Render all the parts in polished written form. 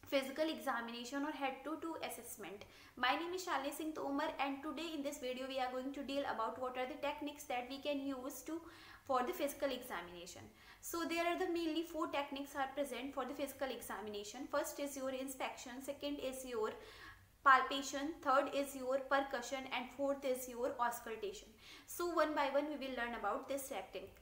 physical examination or head to toe assessment. My name is Shalini Singh Tomar, and today in this video we are going to deal about what are the techniques that we can use to for the physical examination. So there are the mainly four techniques are present for the physical examination. First is your inspection, second is your palpation, third is your percussion, and fourth is your auscultation. So one by one we will learn about this technique.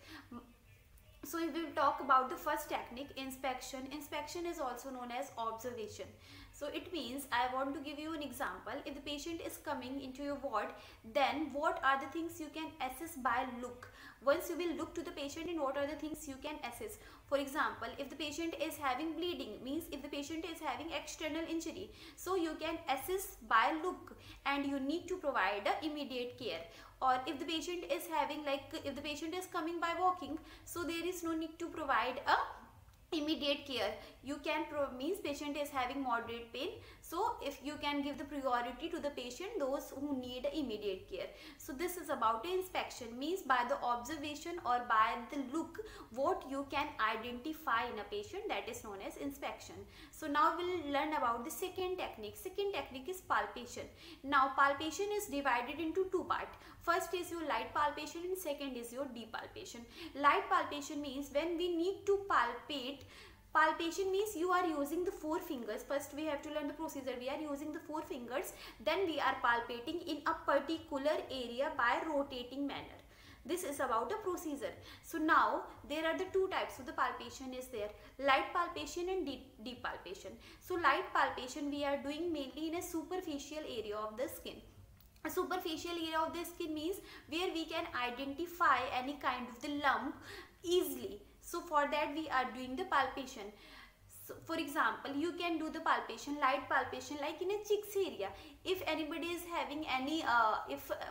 So we will talk about the first technique, inspection. Inspection is also known as observation. So it means, I want to give you an example. If the patient is coming into your ward, then what are the things you can assess by look? Once you will look to the patient, and what are the things you can assess? For example, if the patient is having bleeding, means if the patient is having external injury, so you can assess by look and you need to provide immediate care. Or if the patient is having, if the patient is coming by walking, so there is no need to provide a immediate care. You can means patient is having moderate pain, so if you can give the priority to the patient those who need immediate care. So this is about inspection, means by the observation or by the look what you can identify in a patient, that is known as inspection. So now we'll learn about the second technique. Second technique is palpation. Now palpation is divided into two parts. First is your light palpation and second is your deep palpation. Light palpation means when we need to palpate. Palpation means you are using the four fingers. First we have to learn the procedure. We are using the four fingers, then we are palpating in a particular area by rotating manner. This is about a procedure. So now there are the two types of the palpation is there, light palpation and deep palpation. So light palpation we are doing mainly in a superficial area of the skin. A superficial area of the skin means where we can identify any kind of the lump easily. So for that we are doing the palpation. So for example, you can do the palpation, light palpation, like in a cheeks area. If anybody is having any,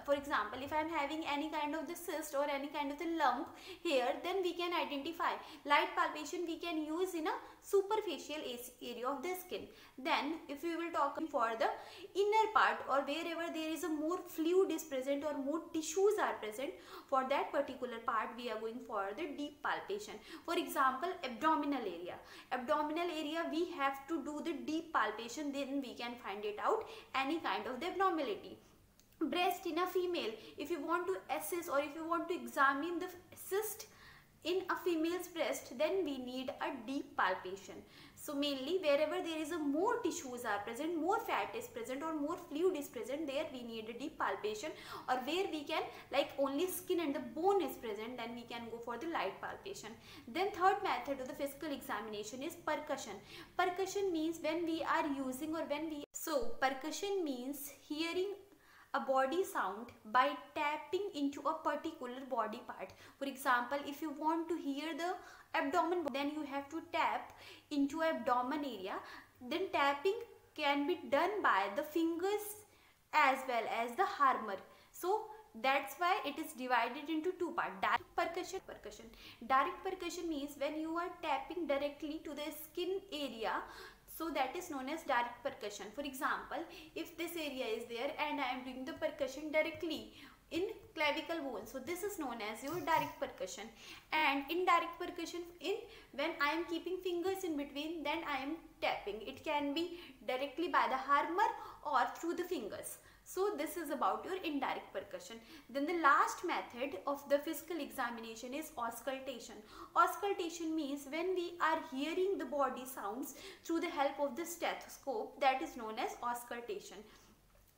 for example, if I am having any kind of the cyst or any kind of the lump here, then we can identify. Light palpation we can use in a superficial area of the skin. Then if we will talk for the inner part or wherever there is a more fluid is present or more tissues are present, for that particular part we are going for the deep palpation. For example, abdominal area. Abdominal area we have to do the deep palpation, then we can find it out any kind of the abnormality. Breast in a female, if you want to assess or if you want to examine the cyst in a female's breast, then we need a deep palpation. So mainly wherever there is a more tissues are present, more fat is present or more fluid is present, there we need a deep palpation. Or where we can, like only skin and the bone is present, then we can go for the light palpation. Then third method of the physical examination is percussion. Percussion means when we are using or when we, so percussion means hearing a body sound by tapping into a particular body part. For example, if you want to hear the abdomen, then you have to tap into abdomen area. Then tapping can be done by the fingers as well as the hammer. So that's why it is divided into two parts, direct percussion. Direct percussion means when you are tapping directly to the skin area, so that is known as direct percussion. For example, if this area is there and I am doing the percussion directly in clavicle bone, so this is known as your direct percussion. And indirect percussion, when I am keeping fingers in between, then I am tapping. It can be directly by the hammer or through the fingers. So this is about your indirect percussion. Then the last method of the physical examination is auscultation. Auscultation means when we are hearing the body sounds through the help of the stethoscope, that is known as auscultation.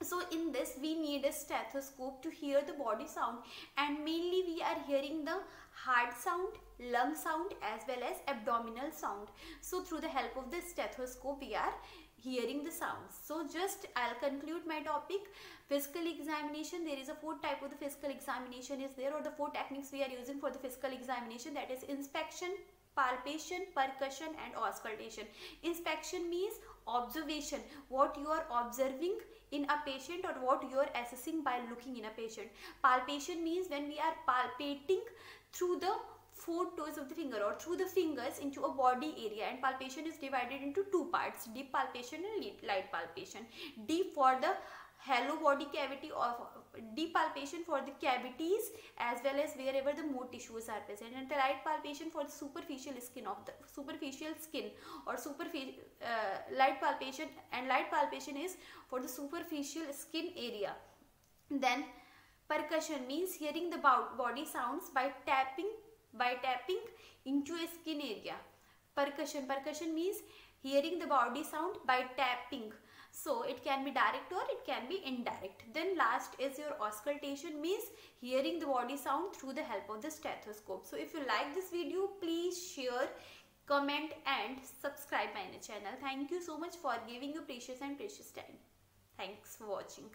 So in this we need a stethoscope to hear the body sound, and mainly we are hearing the heart sound, lung sound as well as abdominal sound. So through the help of the stethoscope we are hearing the sounds. So just I'll conclude my topic. Physical examination, there is a four type of the physical examination is there, or the four techniques we are using for the physical examination, that is inspection, palpation, percussion and auscultation. Inspection means observation, what you are observing in a patient or what you are assessing by looking in a patient. Palpation means when we are palpating through the four toes of the finger or through the fingers into a body area, and palpation is divided into two parts, deep palpation and light palpation. Deep for the hollow body cavity, or deep palpation for the cavities as well as wherever the more tissues are present, and the light palpation for the superficial skin of the or light palpation, and light palpation is for the superficial skin area. Then percussion means hearing the body sounds by tapping into a skin area. Percussion means hearing the body sound by tapping. So it can be direct or it can be indirect. Then last is your auscultation, means hearing the body sound through the help of the stethoscope. So if you like this video, please share, comment and subscribe my channel. Thank you so much for giving your precious time. Thanks for watching.